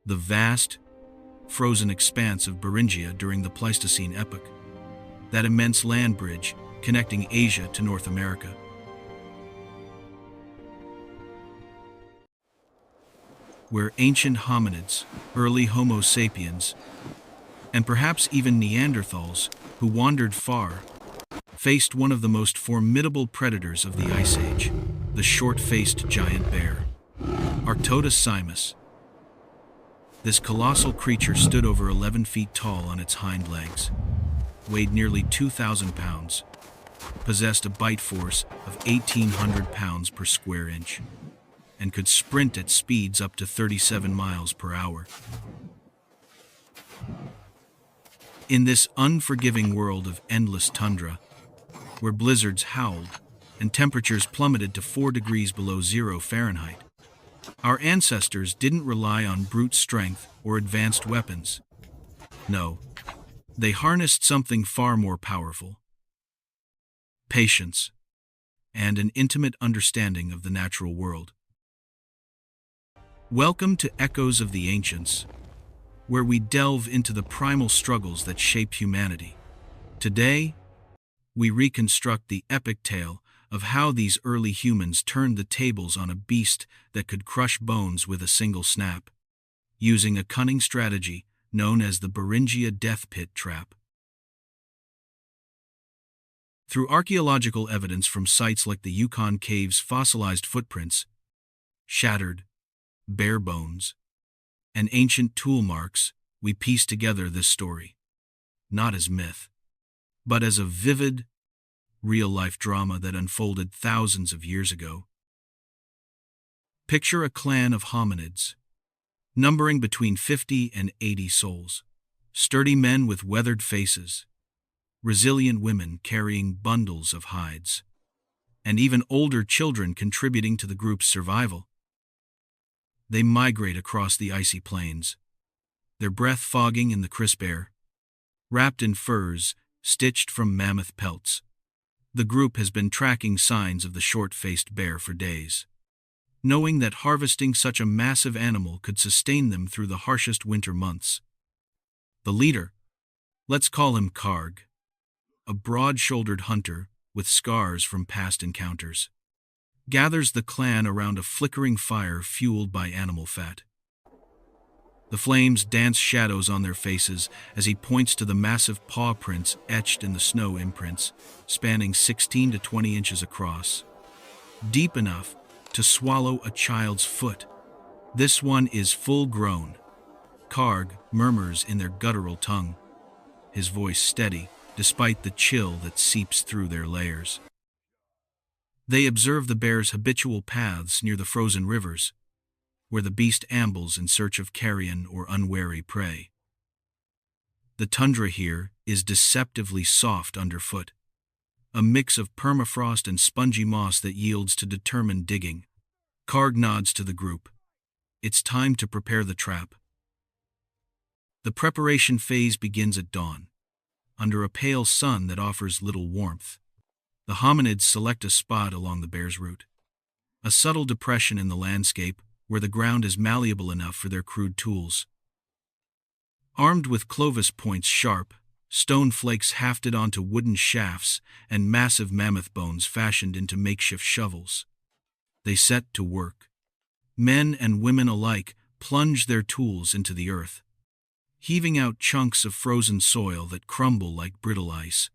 the vast, frozen expanse of Beringia during the Pleistocene epoch, that immense land bridge connecting Asia to North America. Where ancient hominids, early Homo sapiens, and perhaps even Neanderthals, who wandered far, faced one of the most formidable predators of the Ice Age, the short-faced giant bear, Arctodus simus. This colossal creature stood over 11 feet tall on its hind legs, weighed nearly 2,000 pounds, possessed a bite force of 1,800 pounds per square inch, and could sprint at speeds up to 37 miles per hour. In this unforgiving world of endless tundra, where blizzards howled and temperatures plummeted to 4 degrees below zero Fahrenheit, our ancestors didn't rely on brute strength or advanced weapons. No, they harnessed something far more powerful: patience and an intimate understanding of the natural world. Welcome to Echoes of the Ancients, where we delve into the primal struggles that shape humanity. Today, we reconstruct the epic tale of how these early humans turned the tables on a beast that could crush bones with a single snap, using a cunning strategy known as the Beringia death pit trap. Through archaeological evidence from sites like the Yukon Caves' fossilized footprints, shattered bare bones, and ancient tool marks, we piece together this story, not as myth, but as a vivid, real-life drama that unfolded thousands of years ago. Picture a clan of hominids, numbering between 50 and 80 souls, sturdy men with weathered faces, resilient women carrying bundles of hides, and even older children contributing to the group's survival. They migrate across the icy plains, their breath fogging in the crisp air. Wrapped in furs stitched from mammoth pelts, the group has been tracking signs of the short-faced bear for days, knowing that harvesting such a massive animal could sustain them through the harshest winter months. The leader, let's call him Karg, a broad-shouldered hunter with scars from past encounters, gathers the clan around a flickering fire fueled by animal fat. The flames dance shadows on their faces as he points to the massive paw prints etched in the snow imprints, spanning 16 to 20 inches across, deep enough to swallow a child's foot. This one is full-grown, Karg murmurs in their guttural tongue, his voice steady despite the chill that seeps through their layers. They observe the bear's habitual paths near the frozen rivers, where the beast ambles in search of carrion or unwary prey. The tundra here is deceptively soft underfoot, a mix of permafrost and spongy moss that yields to determined digging. Karg nods to the group. It's time to prepare the trap. The preparation phase begins at dawn, under a pale sun that offers little warmth. The hominids select a spot along the bear's route, a subtle depression in the landscape where the ground is malleable enough for their crude tools. Armed with Clovis points sharp, stone flakes hafted onto wooden shafts, and massive mammoth bones fashioned into makeshift shovels, they set to work. Men and women alike plunge their tools into the earth, heaving out chunks of frozen soil that crumble like brittle ice.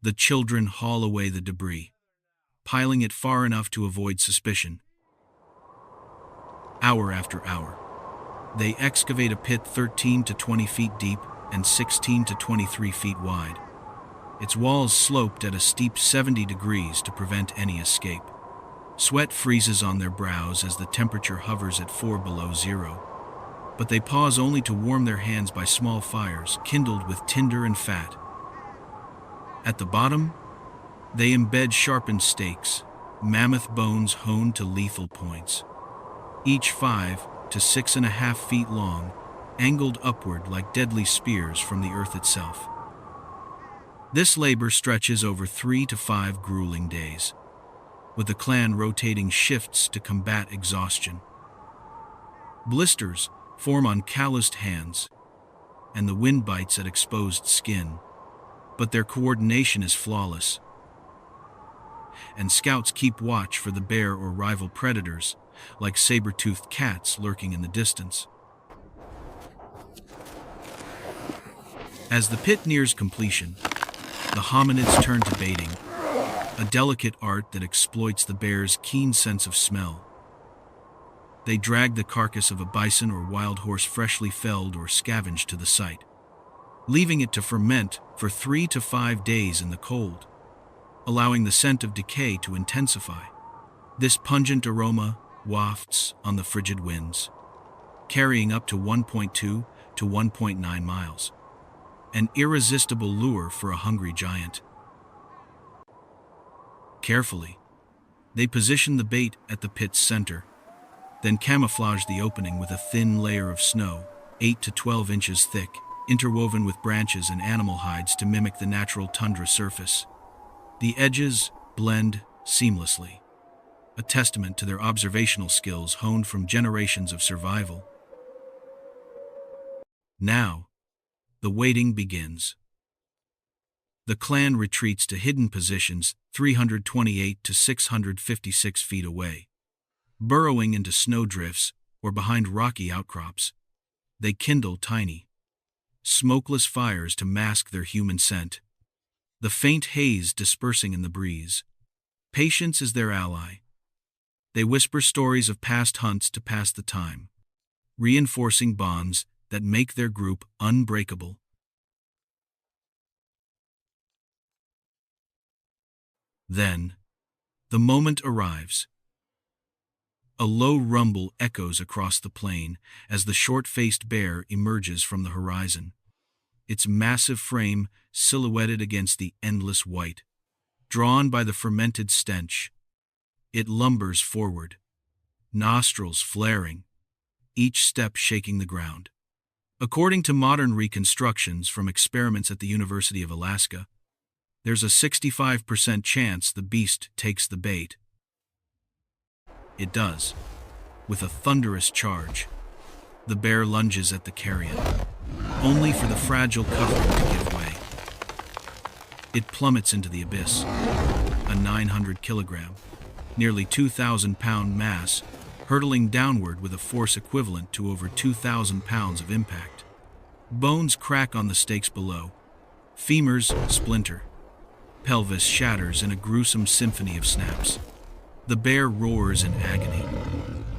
The children haul away the debris, piling it far enough to avoid suspicion. Hour after hour, they excavate a pit 13 to 20 feet deep and 16 to 23 feet wide, its walls sloped at a steep 70 degrees to prevent any escape. Sweat freezes on their brows as the temperature hovers at 4 below zero, but they pause only to warm their hands by small fires kindled with tinder and fat. At the bottom, they embed sharpened stakes, mammoth bones honed to lethal points, each 5 to 6.5 feet long, angled upward like deadly spears from the earth itself. This labor stretches over 3 to 5 grueling days, with the clan rotating shifts to combat exhaustion. Blisters form on calloused hands, and the wind bites at exposed skin. But their coordination is flawless, and scouts keep watch for the bear or rival predators, like saber-toothed cats lurking in the distance. As the pit nears completion, the hominids turn to baiting, a delicate art that exploits the bear's keen sense of smell. They drag the carcass of a bison or wild horse freshly felled or scavenged to the site, leaving it to ferment for 3 to 5 days in the cold, allowing the scent of decay to intensify. This pungent aroma wafts on the frigid winds, carrying up to 1.2 to 1.9 miles, an irresistible lure for a hungry giant. Carefully, they position the bait at the pit's center, then camouflage the opening with a thin layer of snow, 8 to 12 inches thick, interwoven with branches and animal hides to mimic the natural tundra surface. The edges blend seamlessly, a testament to their observational skills honed from generations of survival. Now, the waiting begins. The clan retreats to hidden positions 328 to 656 feet away. Burrowing into snowdrifts or behind rocky outcrops, they kindle tiny, smokeless fires to mask their human scent, the faint haze dispersing in the breeze. Patience is their ally. They whisper stories of past hunts to pass the time, reinforcing bonds that make their group unbreakable. Then, the moment arrives. A low rumble echoes across the plain as the short-faced bear emerges from the horizon, its massive frame silhouetted against the endless white. Drawn by the fermented stench, it lumbers forward, nostrils flaring, each step shaking the ground. According to modern reconstructions from experiments at the University of Alaska, there's a 65% chance the beast takes the bait. It does. With a thunderous charge, the bear lunges at the carrion, only for the fragile covering to give way. It plummets into the abyss, a 900-kilogram, nearly 2,000-pound mass, hurtling downward with a force equivalent to over 2,000 pounds of impact. Bones crack on the stakes below, femurs splinter, pelvis shatters in a gruesome symphony of snaps. The bear roars in agony,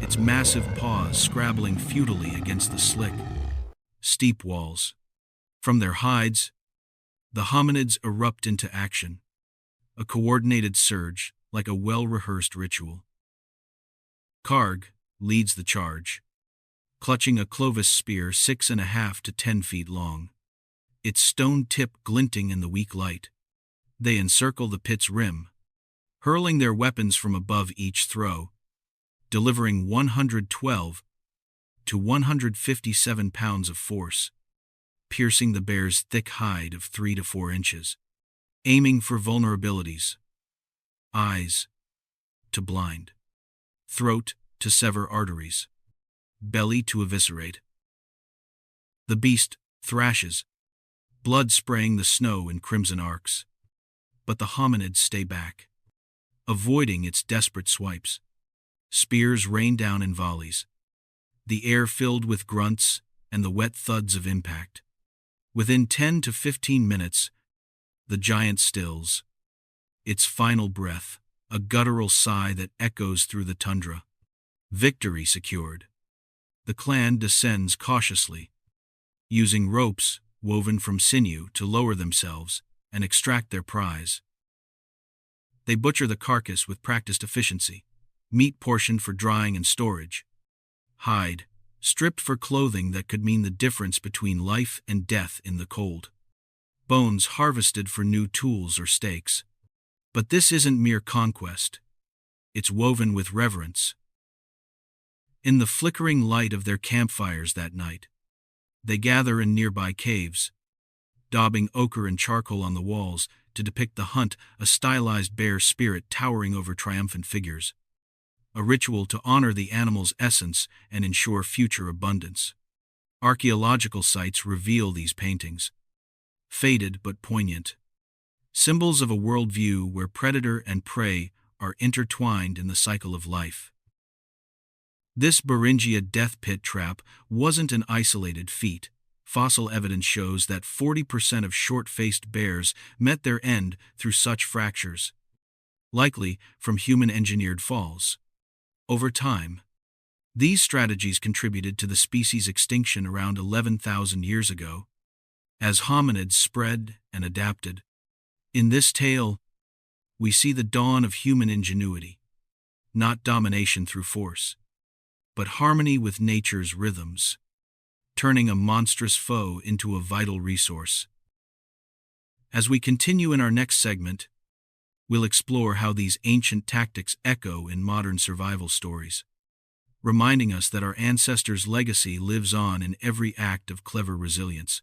its massive paws scrabbling futilely against the slick, steep walls. From their hides, the hominids erupt into action, a coordinated surge like a well-rehearsed ritual. Karg leads the charge, clutching a Clovis spear 6.5 to 10 feet long, its stone tip glinting in the weak light. They encircle the pit's rim, hurling their weapons from above each throw, delivering 112 to 157 pounds of force, piercing the bear's thick hide of 3 to 4 inches, aiming for vulnerabilities: eyes to blind, throat to sever arteries, belly to eviscerate. The beast thrashes, blood spraying the snow in crimson arcs, but the hominids stay back, avoiding its desperate swipes. Spears rain down in volleys, the air filled with grunts and the wet thuds of impact. Within 10 to 15 minutes, the giant stills, its final breath a guttural sigh that echoes through the tundra. Victory secured. The clan descends cautiously, using ropes woven from sinew to lower themselves and extract their prize. They butcher the carcass with practiced efficiency, meat portioned for drying and storage, hide stripped for clothing that could mean the difference between life and death in the cold, bones harvested for new tools or stakes. But this isn't mere conquest. It's woven with reverence. In the flickering light of their campfires that night, they gather in nearby caves, daubing ochre and charcoal on the walls to depict the hunt, a stylized bear spirit towering over triumphant figures, a ritual to honor the animal's essence and ensure future abundance. Archaeological sites reveal these paintings, faded but poignant, symbols of a worldview where predator and prey are intertwined in the cycle of life. This Beringia death pit trap wasn't an isolated feat. Fossil evidence shows that 40% of short-faced bears met their end through such fractures, likely from human-engineered falls. Over time, these strategies contributed to the species' extinction around 11,000 years ago, as hominids spread and adapted. In this tale, we see the dawn of human ingenuity, not domination through force, but harmony with nature's rhythms, turning a monstrous foe into a vital resource. As we continue in our next segment, we'll explore how these ancient tactics echo in modern survival stories, reminding us that our ancestors' legacy lives on in every act of clever resilience.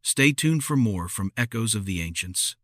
Stay tuned for more from Echoes of the Ancients.